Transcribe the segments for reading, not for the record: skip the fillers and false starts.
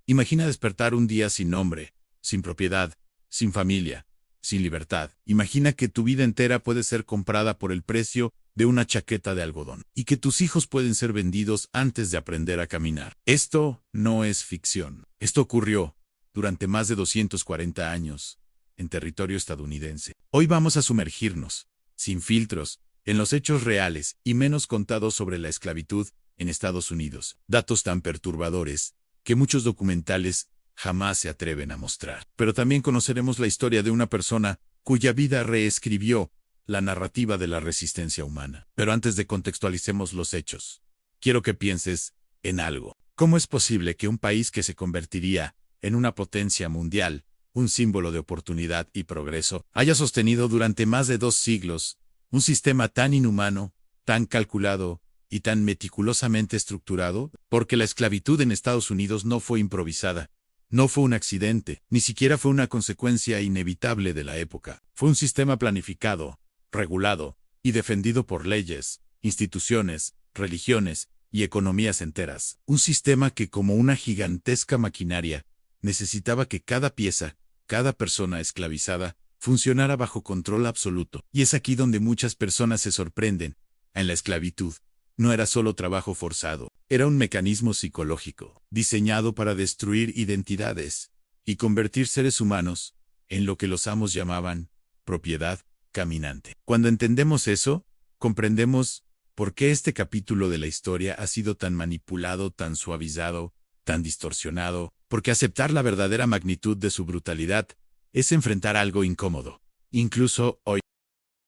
Imagina despertar un día sin nombre, sin propiedad, sin familia, sin libertad. Imagina que tu vida entera puede ser comprada por el precio de una chaqueta de algodón y que tus hijos pueden ser vendidos antes de aprender a caminar. Esto no es ficción. Esto ocurrió durante más de 240 años en territorio estadounidense. Hoy vamos a sumergirnos, sin filtros, en los hechos reales y menos contados sobre la esclavitud en Estados Unidos. Datos tan perturbadores que muchos documentales jamás se atreven a mostrar. Pero también conoceremos la historia de una persona cuya vida reescribió la narrativa de la resistencia humana. Pero antes de contextualicemos los hechos, quiero que pienses en algo. ¿Cómo es posible que un país que se convertiría en una potencia mundial, un símbolo de oportunidad y progreso, haya sostenido durante más de 2 siglos un sistema tan inhumano, tan calculado y tan meticulosamente estructurado? Porque la esclavitud en Estados Unidos no fue improvisada. No fue un accidente, ni siquiera fue una consecuencia inevitable de la época. Fue un sistema planificado, regulado y defendido por leyes, instituciones, religiones y economías enteras. Un sistema que, como una gigantesca maquinaria, necesitaba que cada pieza, cada persona esclavizada, funcionara bajo control absoluto. Y es aquí donde muchas personas se sorprenden. En la esclavitud no era solo trabajo forzado, era un mecanismo psicológico, diseñado para destruir identidades y convertir seres humanos en lo que los amos llamaban propiedad caminante. Cuando entendemos eso, comprendemos por qué este capítulo de la historia ha sido tan manipulado, tan suavizado, tan distorsionado, porque aceptar la verdadera magnitud de su brutalidad es enfrentar algo incómodo. Incluso hoy,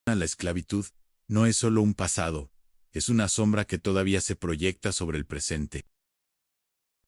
la esclavitud no es solo un pasado, es una sombra que todavía se proyecta sobre el presente.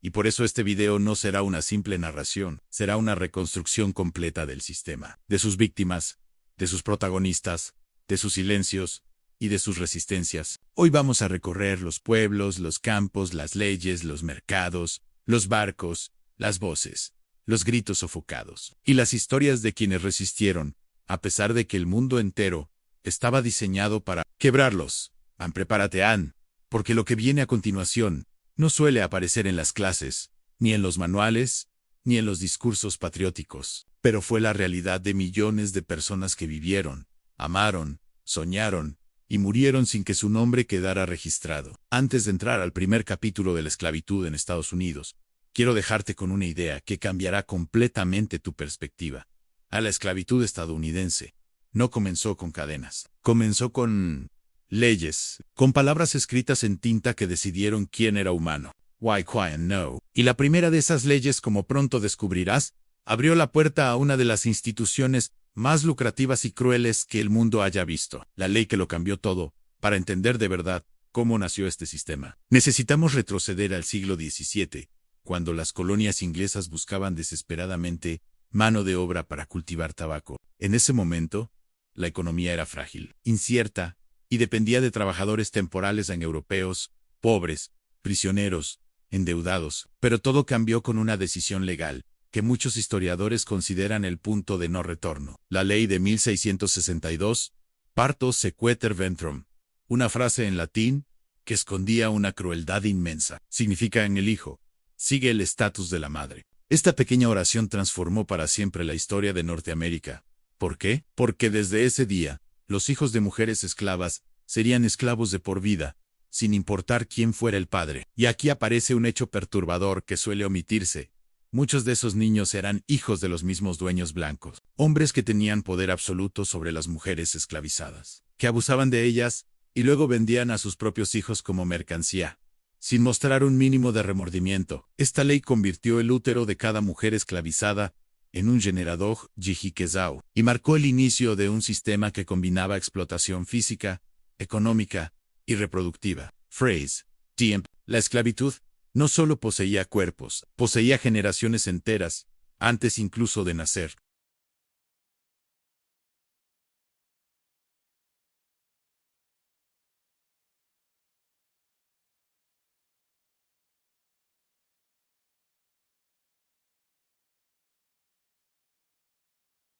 Y por eso este video no será una simple narración, será una reconstrucción completa del sistema, de sus víctimas, de sus protagonistas, de sus silencios y de sus resistencias. Hoy vamos a recorrer los pueblos, los campos, las leyes, los mercados, los barcos, las voces, los gritos sofocados y las historias de quienes resistieron, a pesar de que el mundo entero estaba diseñado para quebrarlos. Prepárate, Anne, porque lo que viene a continuación no suele aparecer en las clases, ni en los manuales, ni en los discursos patrióticos, pero fue la realidad de millones de personas que vivieron, amaron, soñaron y murieron sin que su nombre quedara registrado. Antes de entrar al primer capítulo de la esclavitud en Estados Unidos, quiero dejarte con una idea que cambiará completamente tu perspectiva. A la esclavitud estadounidense no comenzó con cadenas, comenzó con leyes, con palabras escritas en tinta que decidieron quién era humano. Why, and no. Y la primera de esas leyes, como pronto descubrirás, abrió la puerta a una de las instituciones más lucrativas y crueles que el mundo haya visto. La ley que lo cambió todo, para entender de verdad cómo nació este sistema. Necesitamos retroceder al siglo XVII, cuando las colonias inglesas buscaban desesperadamente mano de obra para cultivar tabaco. En ese momento, la economía era frágil, incierta, y dependía de trabajadores temporales europeos, pobres, prisioneros, endeudados. Pero todo cambió con una decisión legal, que muchos historiadores consideran el punto de no retorno. La ley de 1662, Parto sequeter ventrum, una frase en latín que escondía una crueldad inmensa. Significa en el hijo, sigue el estatus de la madre. Esta pequeña oración transformó para siempre la historia de Norteamérica. ¿Por qué? Porque desde ese día, los hijos de mujeres esclavas serían esclavos de por vida, sin importar quién fuera el padre. Y aquí aparece un hecho perturbador que suele omitirse. Muchos de esos niños eran hijos de los mismos dueños blancos, hombres que tenían poder absoluto sobre las mujeres esclavizadas, que abusaban de ellas y luego vendían a sus propios hijos como mercancía, sin mostrar un mínimo de remordimiento. Esta ley convirtió el útero de cada mujer esclavizada en un generador jijiquezao, y marcó el inicio de un sistema que combinaba explotación física, económica y reproductiva. Phrase, tiemp. La esclavitud no solo poseía cuerpos, poseía generaciones enteras, antes incluso de nacer.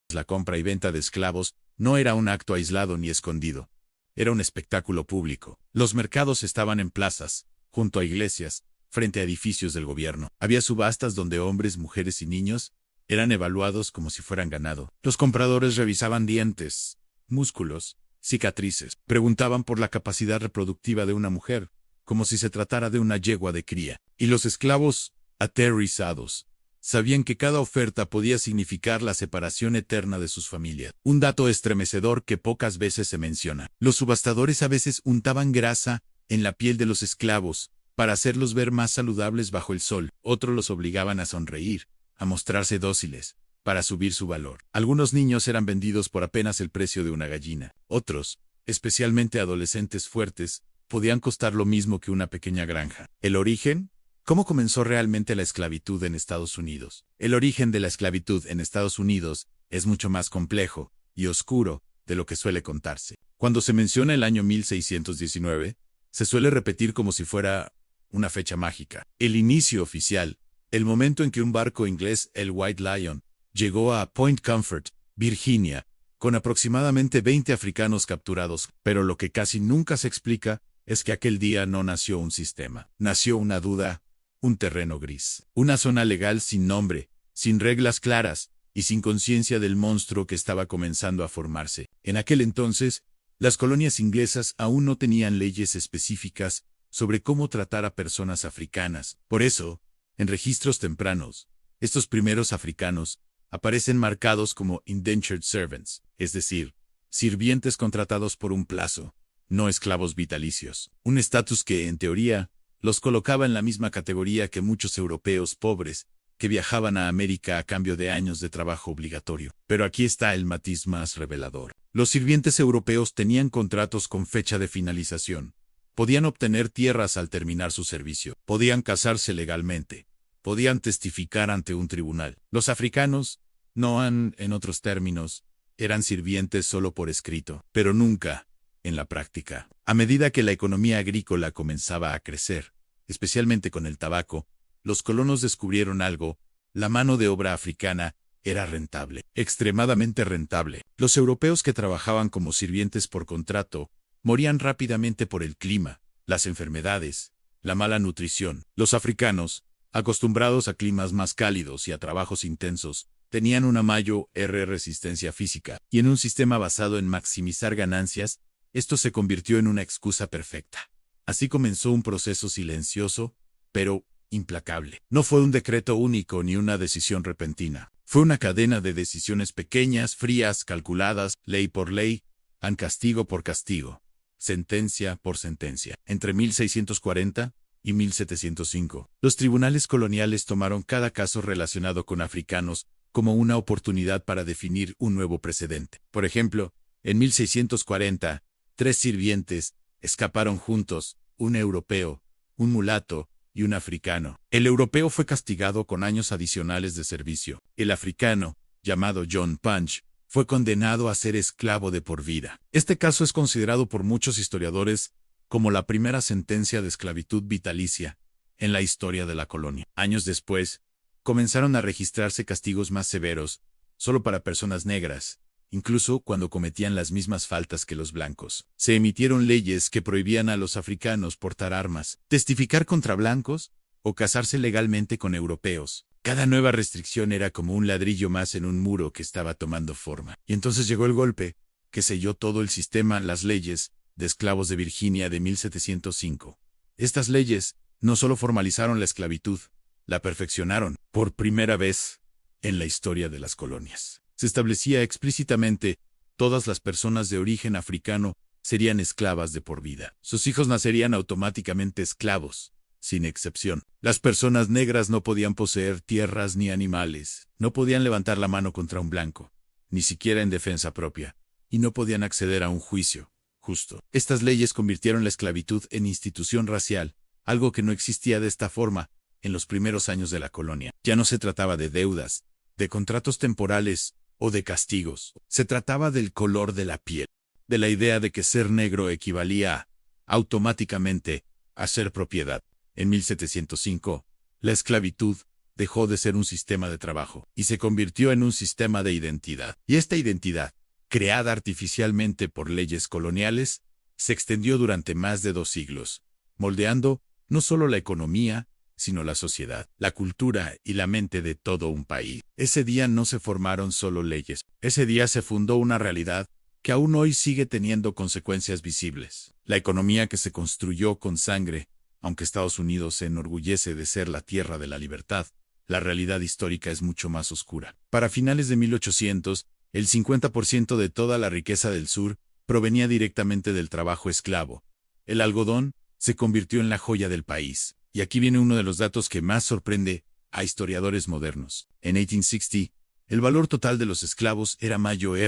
La compra y venta de esclavos no era un acto aislado ni escondido. Era un espectáculo público. Los mercados estaban en plazas, junto a iglesias, frente a edificios del gobierno. Había subastas donde hombres, mujeres y niños eran evaluados como si fueran ganado. Los compradores revisaban dientes, músculos, cicatrices. Preguntaban por la capacidad reproductiva de una mujer, como si se tratara de una yegua de cría. Y los esclavos, aterrorizados, sabían que cada oferta podía significar la separación eterna de sus familias. Un dato estremecedor que pocas veces se menciona. Los subastadores a veces untaban grasa en la piel de los esclavos para hacerlos ver más saludables bajo el sol. Otros los obligaban a sonreír, a mostrarse dóciles, para subir su valor. Algunos niños eran vendidos por apenas el precio de una gallina. Otros, especialmente adolescentes fuertes, podían costar lo mismo que una pequeña granja. ¿El origen? ¿Cómo comenzó realmente la esclavitud en Estados Unidos? El origen de la esclavitud en Estados Unidos es mucho más complejo y oscuro de lo que suele contarse. Cuando se menciona el año 1619, se suele repetir como si fuera una fecha mágica. El inicio oficial, el momento en que un barco inglés, el White Lion, llegó a Point Comfort, Virginia, con aproximadamente 20 africanos capturados, pero lo que casi nunca se explica es que aquel día no nació un sistema. Nació una duda, un terreno gris. Una zona legal sin nombre, sin reglas claras y sin conciencia del monstruo que estaba comenzando a formarse. En aquel entonces, las colonias inglesas aún no tenían leyes específicas sobre cómo tratar a personas africanas. Por eso, en registros tempranos, estos primeros africanos aparecen marcados como indentured servants, es decir, sirvientes contratados por un plazo, no esclavos vitalicios. Un estatus que, en teoría, los colocaba en la misma categoría que muchos europeos pobres que viajaban a América a cambio de años de trabajo obligatorio. Pero aquí está el matiz más revelador. Los sirvientes europeos tenían contratos con fecha de finalización. Podían obtener tierras al terminar su servicio. Podían casarse legalmente. Podían testificar ante un tribunal. Los africanos, en otros términos, eran sirvientes solo por escrito, pero nunca en la práctica. A medida que la economía agrícola comenzaba a crecer, especialmente con el tabaco, los colonos descubrieron algo: la mano de obra africana era rentable, extremadamente rentable. Los europeos que trabajaban como sirvientes por contrato morían rápidamente por el clima, las enfermedades, la mala nutrición. Los africanos, acostumbrados a climas más cálidos y a trabajos intensos, tenían una mayor resistencia física, y en un sistema basado en maximizar ganancias, esto se convirtió en una excusa perfecta. Así comenzó un proceso silencioso, pero implacable. No fue un decreto único ni una decisión repentina. Fue una cadena de decisiones pequeñas, frías, calculadas, ley por ley, castigo por castigo, sentencia por sentencia. Entre 1640 y 1705, los tribunales coloniales tomaron cada caso relacionado con africanos como una oportunidad para definir un nuevo precedente. Por ejemplo, en 1640, 3 sirvientes escaparon juntos, un europeo, un mulato y un africano. El europeo fue castigado con años adicionales de servicio. El africano, llamado John Punch, fue condenado a ser esclavo de por vida. Este caso es considerado por muchos historiadores como la primera sentencia de esclavitud vitalicia en la historia de la colonia. Años después, comenzaron a registrarse castigos más severos, solo para personas negras, incluso cuando cometían las mismas faltas que los blancos. Se emitieron leyes que prohibían a los africanos portar armas, testificar contra blancos o casarse legalmente con europeos. Cada nueva restricción era como un ladrillo más en un muro que estaba tomando forma. Y entonces llegó el golpe, que selló todo el sistema, las leyes de esclavos de Virginia de 1705. Estas leyes no solo formalizaron la esclavitud, la perfeccionaron por primera vez en la historia de las colonias. Se establecía explícitamente: todas las personas de origen africano serían esclavas de por vida. Sus hijos nacerían automáticamente esclavos, sin excepción. Las personas negras no podían poseer tierras ni animales, no podían levantar la mano contra un blanco, ni siquiera en defensa propia, y no podían acceder a un juicio justo. Estas leyes convirtieron la esclavitud en institución racial, algo que no existía de esta forma en los primeros años de la colonia. Ya no se trataba de deudas, de contratos temporales o de castigos. Se trataba del color de la piel, de la idea de que ser negro equivalía automáticamente a ser propiedad. En 1705, la esclavitud dejó de ser un sistema de trabajo y se convirtió en un sistema de identidad. Y esta identidad, creada artificialmente por leyes coloniales, se extendió durante más de 2 siglos, moldeando no solo la economía, sino la sociedad, la cultura y la mente de todo un país. Ese día no se formaron solo leyes, ese día se fundó una realidad que aún hoy sigue teniendo consecuencias visibles. La economía que se construyó con sangre, aunque Estados Unidos se enorgullece de ser la tierra de la libertad, la realidad histórica es mucho más oscura. Para finales de 1800, el 50% de toda la riqueza del sur provenía directamente del trabajo esclavo. El algodón se convirtió en la joya del país. Y aquí viene uno de los datos que más sorprende a historiadores modernos. En 1860, el valor total de los esclavos era mayor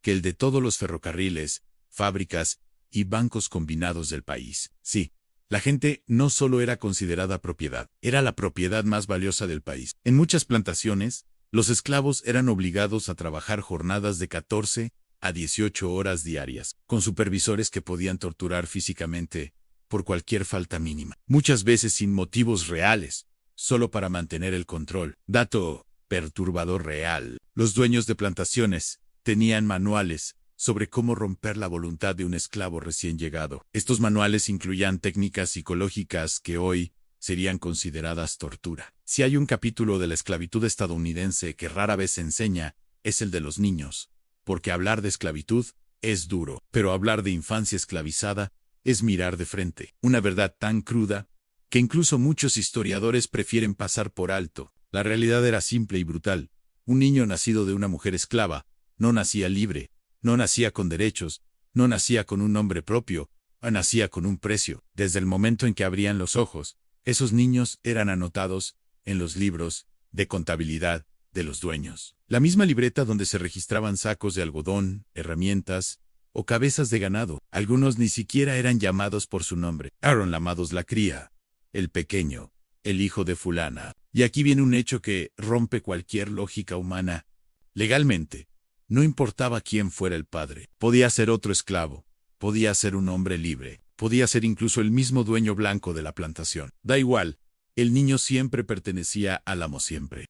que el de todos los ferrocarriles, fábricas y bancos combinados del país. Sí, la gente no solo era considerada propiedad, era la propiedad más valiosa del país. En muchas plantaciones, los esclavos eran obligados a trabajar jornadas de 14 a 18 horas diarias, con supervisores que podían torturar físicamente por cualquier falta mínima, muchas veces sin motivos reales, solo para mantener el control. Dato perturbador real. Los dueños de plantaciones tenían manuales sobre cómo romper la voluntad de un esclavo recién llegado. Estos manuales incluían técnicas psicológicas que hoy serían consideradas tortura. Si hay un capítulo de la esclavitud estadounidense que rara vez se enseña, es el de los niños, porque hablar de esclavitud es duro, pero hablar de infancia esclavizada es mirar de frente una verdad tan cruda que incluso muchos historiadores prefieren pasar por alto. La realidad era simple y brutal. Un niño nacido de una mujer esclava no nacía libre, no nacía con derechos, no nacía con un nombre propio, nacía con un precio. Desde el momento en que abrían los ojos, esos niños eran anotados en los libros de contabilidad de los dueños. La misma libreta donde se registraban sacos de algodón, herramientas o cabezas de ganado. Algunos ni siquiera eran llamados por su nombre. Aaron llamados la cría, el pequeño, el hijo de fulana. Y aquí viene un hecho que rompe cualquier lógica humana. Legalmente, no importaba quién fuera el padre. Podía ser otro esclavo, podía ser un hombre libre, podía ser incluso el mismo dueño blanco de la plantación. Da igual, el niño siempre pertenecía al amo siempre.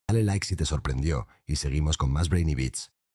Dale like si te sorprendió y seguimos con más Brainy Beats.